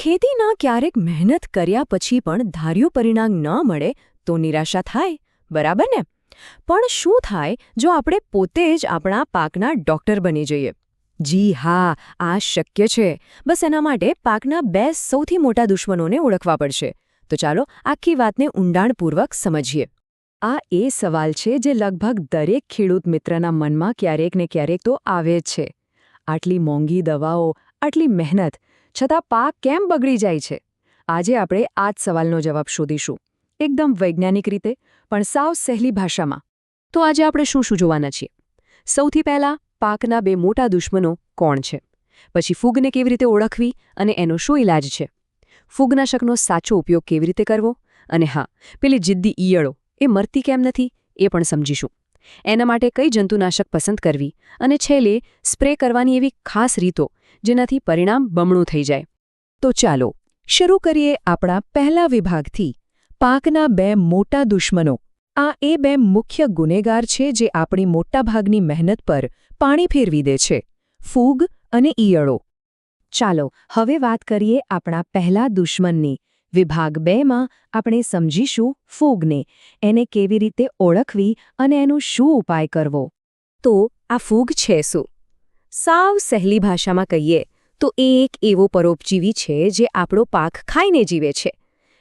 ખેતીના ક્યારેક મહેનત કર્યા પછી પણ ધાર્યું પરિણામ ન મળે તો નિરાશા થાય, બરાબર ને? પણ શું થાય જો આપણે પોતે જ આપણા પાકના ડોક્ટર બની જઈએ? જી હા, આ શક્ય છે. બસ એના માટે પાકના 2 સૌથી મોટા દુશ્મનોને ઓળખવા પડશે. તો ચાલો આખી વાતને ઊંડાણપૂર્વક સમજીએ. આ એ સવાલ છે જે લગભગ દરેક ખેડૂત મિત્રના મનમાં ક્યારેક ને ક્યારેક તો આવે જ છે. આટલી મોંઘી દવાઓ, આટલી મહેનત, છતાં પાક કેમ બગડી જાય છે? આજે આપણે આ જ સવાલનો જવાબ શોધીશું. એકદમ વૈજ્ઞાનિક રીતે, પણ સાવ સહેલી ભાષામાં. તો આજે આપણે શું જોવાના છીએ? સૌથી પહેલાં પાકના 2 મોટા દુશ્મનો કોણ છે? પછી ફૂગને કેવી રીતે ઓળખવી અને એનો શું ઇલાજ છે? ફૂગનાશકનો સાચો ઉપયોગ કેવી રીતે કરવો? અને હા, પેલી જિદ્દી ઈયળો એ મરતી કેમ નથી એ પણ સમજીશું. એના માટે કઈ જંતુનાશક પસંદ કરવી અને છેલ્લે સ્પ્રે કરવાની એવી ખાસ રીતો જેનાથી પરિણામ બમણું થઈ જાય. તો ચાલો શરૂ કરીએ આપણા પહેલા વિભાગથી, પાકના 2 મોટા દુશ્મનો. આ એ 2 મુખ્ય ગુનેગાર છે જે આપણી મોટાભાગની મહેનત પર પાણી ફેરવી દે છે: ફૂગ અને ઈયળો. ચાલો હવે વાત કરીએ આપણા પહેલા દુશ્મનની. વિભાગ 2માં આપણે સમજીશું ફૂગને, એને કેવી રીતે ઓળખવી અને એનો શું ઉપાય કરવો. તો આ ફૂગ છે શું? સાવ સહેલી ભાષામાં કહીએ તો એ એક એવો પરોપજીવી છે જે આપણો પાક ખાઈને જીવે છે.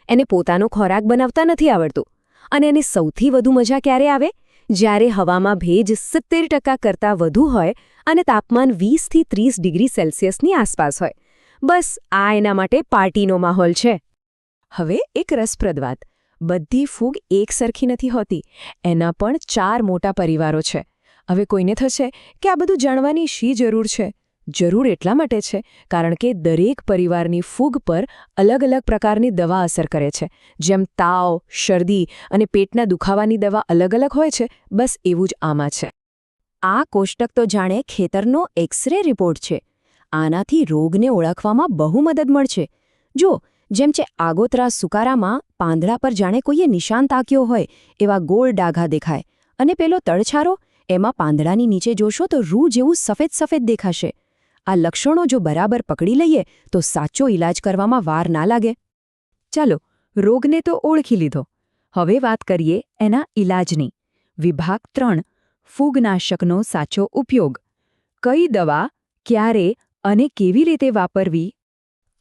એને પોતાનો ખોરાક બનાવતા નથી આવડતું. અને એને સૌથી વધુ મજા ક્યારે આવે? જ્યારે હવામાં ભેજ 70% કરતાં વધુ હોય અને તાપમાન 20થી 30 ડિગ્રી સેલ્સિયસની આસપાસ હોય. બસ આ એના માટે પાર્ટીનો માહોલ છે. હવે એક રસપ્રદ વાત, બધી ફૂગ એક સરખી નથી હોતી. એના પણ 4 મોટા પરિવારો છે. હવે કોઈને થશે કે આ બધું જાણવાની શી જરૂર છે? જરૂર એટલા માટે છે કારણ કે દરેક પરિવારની ફૂગ પર અલગ અલગ પ્રકારની દવા અસર કરે છે. જેમ તાવ, શરદી અને પેટના દુખાવાની દવા અલગ અલગ હોય છે, બસ એવું જ આમાં છે. આ કોષ્ટક તો જાણે ખેતરનો એક્સરે રિપોર્ટ છે. આનાથી રોગને ઓળખવામાં બહુ મદદ મળશે. જો જેમ છે આગોતરા સુકારામાં પાંદડા પર જાણે કોઈએ નિશાન તાક્યો હોય એવા ગોળ ડાઘા દેખાય, અને પેલો તળછારો, એમાં પાંદડાની નીચે જોશો તો રૂ જેવું સફેદ સફેદ દેખાશે. આ લક્ષણો જો બરાબર પકડી લઈએ તો સાચો ઇલાજ કરવામાં વાર ના લાગે. ચાલો, રોગને તો ઓળખી લીધો. હવે વાત કરીએ એના ઇલાજની. વિભાગ 3, ફૂગનાશકનો સાચો ઉપયોગ. કઈ દવા, ક્યારે અને કેવી રીતે વાપરવી?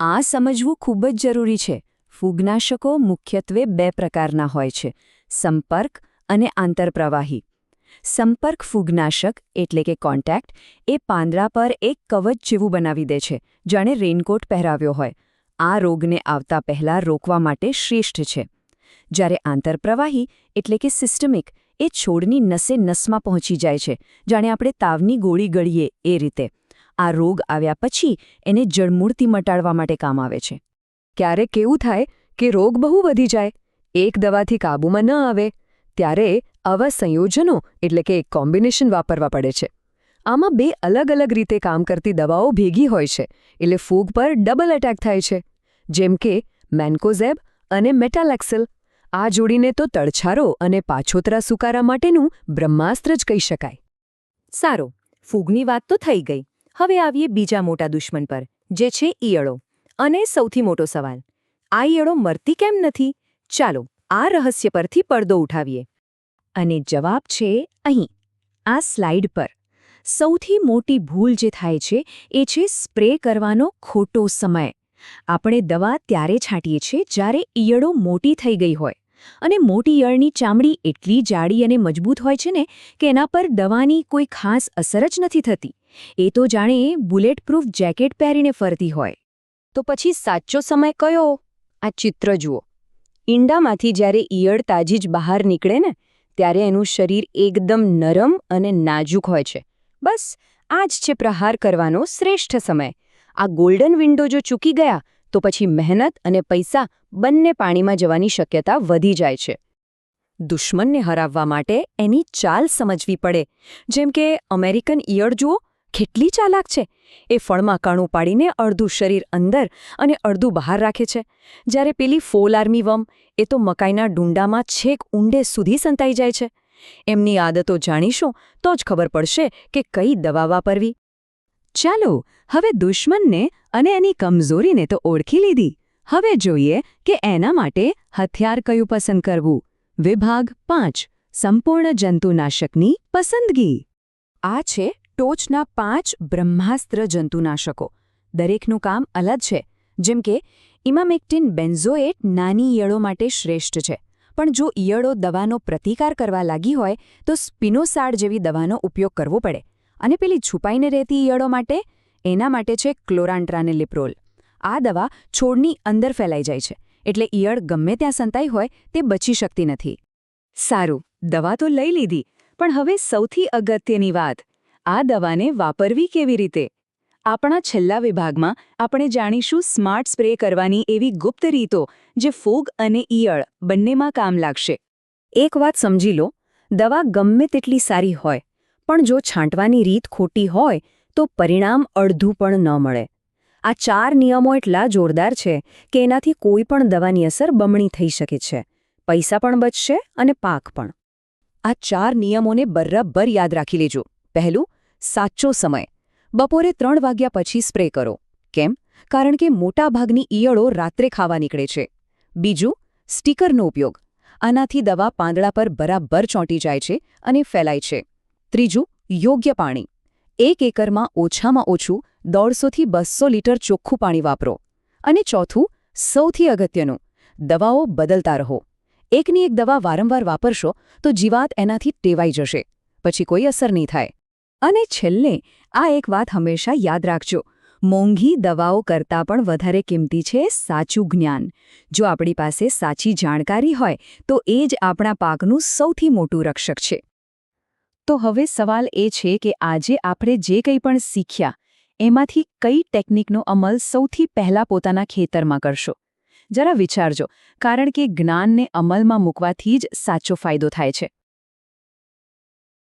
આ સમજવું ખૂબ જ જરૂરી છે. ફૂગનાશકો મુખ્યત્વે 2 પ્રકારના હોય છે: સંપર્ક અને આંતરપ્રવાહી. સંપર્ક ફૂગનાશક એટલે કે કોન્ટેક્ટ એ પાંદડા પર એક કવચ જેવું બનાવી દે છે, જાણે રેઇનકોટ પહેરાવ્યો હોય. આ રોગને આવતા પહેલાં રોકવા માટે શ્રેષ્ઠ છે. જ્યારે આંતરપ્રવાહી એટલે કે સિસ્ટમિક એ છોડની નસે નસમાં પહોંચી જાય છે, જાણે આપણે તાવની ગોળી ગળીએ એ રીતે. આ રોગ આવ્યા પછી એને જડમૂળથી મટાડવા માટે કામ આવે છે. ક્યારેક કેવું થાય કે રોગ બહુ વધી જાય, એક દવાથી કાબૂમાં ન આવે, ત્યારે આવા સંયોજનો એટલે કે કોમ્બિનેશન વાપરવા પડે છે. આમાં 2 અલગ અલગ રીતે કામ કરતી દવાઓ ભેગી હોય છે, એટલે ફૂગ પર ડબલ એટેક થાય છે. જેમ કે મેન્કોઝેબ અને મેટાલેક્સિલ. આ જોડીને તો તડછારો અને પાછોતરા સુકારા માટેનું બ્રહ્માસ્ત્ર જ કહી શકાય. સારું, ફૂગની વાત તો થઈ ગઈ. હવે આવીએ બીજા મોટા દુશ્મન પર, જે છે ઈયળો. અને સૌથી મોટો સવાલ, આ ઈયળો મરતી કેમ નથી? ચાલો આ રહસ્ય પરથી પડદો ઉઠાવીએ. અને જવાબ છે અહીં, આ સ્લાઇડ પર. સૌથી મોટી ભૂલ જે થાય છે એ છે સ્પ્રે કરવાનો ખોટો સમય. આપણે દવા ત્યારે છાંટીએ છીએ જ્યારે ઈયળો મોટી થઈ ગઈ હોય. અને મોટી ઈયળની ચામડી એટલી જાડી અને મજબૂત હોય છે ને કે એના પર દવાની કોઈ ખાસ અસર જ નથી થતી. એ તો જાણે બુલેટપ્રૂફ જેકેટ પહેરીને ફરતી હોય. તો પછી સાચો સમય કયો? આ ચિત્ર જુઓ. ઈંડામાંથી જ્યારે ઈયળ તાજી જ બહાર નીકળે ને, ત્યારે એનું શરીર એકદમ નરમ અને નાજુક હોય છે. બસ આ જ છે પ્રહાર કરવાનો શ્રેષ્ઠ સમય. આ ગોલ્ડન વિન્ડો જો ચૂકી ગયા તો પછી મહેનત અને પૈસા બંને પાણીમાં જવાની શક્યતા વધી જાય છે. દુશ્મનને હરાવવા માટે એની ચાલ સમજવી પડે. જેમ કે અમેરિકન ઈયળ જુઓ, કેટલી ચાલાક છે. એ ફળમાં કણ ઉપાડીને અડધું શરીર અંદર અને અડધું બહાર રાખે છે. જ્યારે પેલી ફોલ આર્મી વર્મ, એ તો મકાઈના ડુંડામાં છેક ઊંડે સુધી સંતાઈ જાય છે. એમની આદતો જાણીશું તો જ ખબર પડશે કે કઈ દવા વાપરવી. ચાલો હવે દુશ્મનને અને એની કમજોરીને તો ઓળખી લીધી. હવે જોઈએ કે એના માટે હથિયાર કયું પસંદ કરવું. વિભાગ 5 સંપૂર્ણ જંતુનાશકની પસંદગી. આ છે ટોચના 5 બ્રહ્માસ્ત્ર જંતુનાશકો. દરેકનું કામ અલગ છે. જેમ કે ઇમામેક્ટિન બેન્ઝોએટ નાની ઈયળો માટે શ્રેષ્ઠ છે, પણ જો ઈયળો દવાનો પ્રતિકાર કરવા લાગી હોય તો સ્પિનોસાડ જેવી દવાનો ઉપયોગ કરવો પડે. અને પેલી છુપાઈને રહેતી ઈયળો માટે એના માટે છે ક્લોરાન્ટ્રાનિલિપ્રોલ. આ દવા છોડની અંદર ફેલાઈ જાય છે, એટલે ઈયળ ગમે ત્યાં સંતાઈ હોય તે બચી શકતી નથી. સારું, દવા તો લઈ લીધી, પણ હવે સૌથી અગત્યની વાત, આ દવાને વાપરવી કેવી રીતે? આપણા છેલ્લા વિભાગમાં આપણે જાણીશું સ્માર્ટ સ્પ્રે કરવાની એવી ગુપ્ત રીતો જે ફૂગ અને ઈયળ બંનેમાં કામ લાગશે. એક વાત સમજી લો, દવા ગમે તેટલી સારી હોય, પણ જો છાંટવાની રીત ખોટી હોય તો પરિણામ અડધું પણ ન મળે. આ 4 નિયમો એટલા જોરદાર છે કે એનાથી કોઈ પણ દવાની અસર બમણી થઈ શકે છે. પૈસા પણ બચશે અને પાક પણ. આ 4 નિયમોને બરાબર યાદ રાખી લેજો. પહેલું, સાચો સમય. બપોરે 3 વાગ્યા પછી સ્પ્રે કરો. કેમ? કારણ કે મોટાભાગની ઈયળો રાત્રે ખાવા નીકળે છે. બીજું, સ્ટીકરનો ઉપયોગ. આનાથી દવા પાંદડા પર બરાબર ચોંટી જાય છે અને ફેલાય છે. ત્રીજું, યોગ્ય પાણી. 1 એકરમાં ઓછામાં ઓછું 150 થી 200 લીટર ચોખ્ખું પાણી વાપરો. અને ચોથું, સૌથી અગત્યનું, દવાઓ બદલતા રહો. એકની એક દવા વારંવાર વાપરશો તો જીવાત એનાથી ટેવાઈ જશે. પછી કોઈ અસર નહીં થાય. અને છેલ્લે આ એક વાત હંમેશા યાદ રાખજો, મોંઘી દવાઓ કરતાં પણ વધારે કિંમતી છે સાચું જ્ઞાન. જો આપણી પાસે સાચી જાણકારી હોય તો એ જ આપણા પાકનું સૌથી મોટું રક્ષક છે. તો હવે સવાલ એ છે કે આજે આપણે જે કંઈ પણ શીખ્યા એમાંથી કઈ ટેકનિકનો અમલ સૌથી પહેલા પોતાના ખેતરમાં કરશો? જરા વિચારજો, કારણ કે જ્ઞાનને અમલમાં મૂકવાથી જ સાચો ફાયદો થાય છે.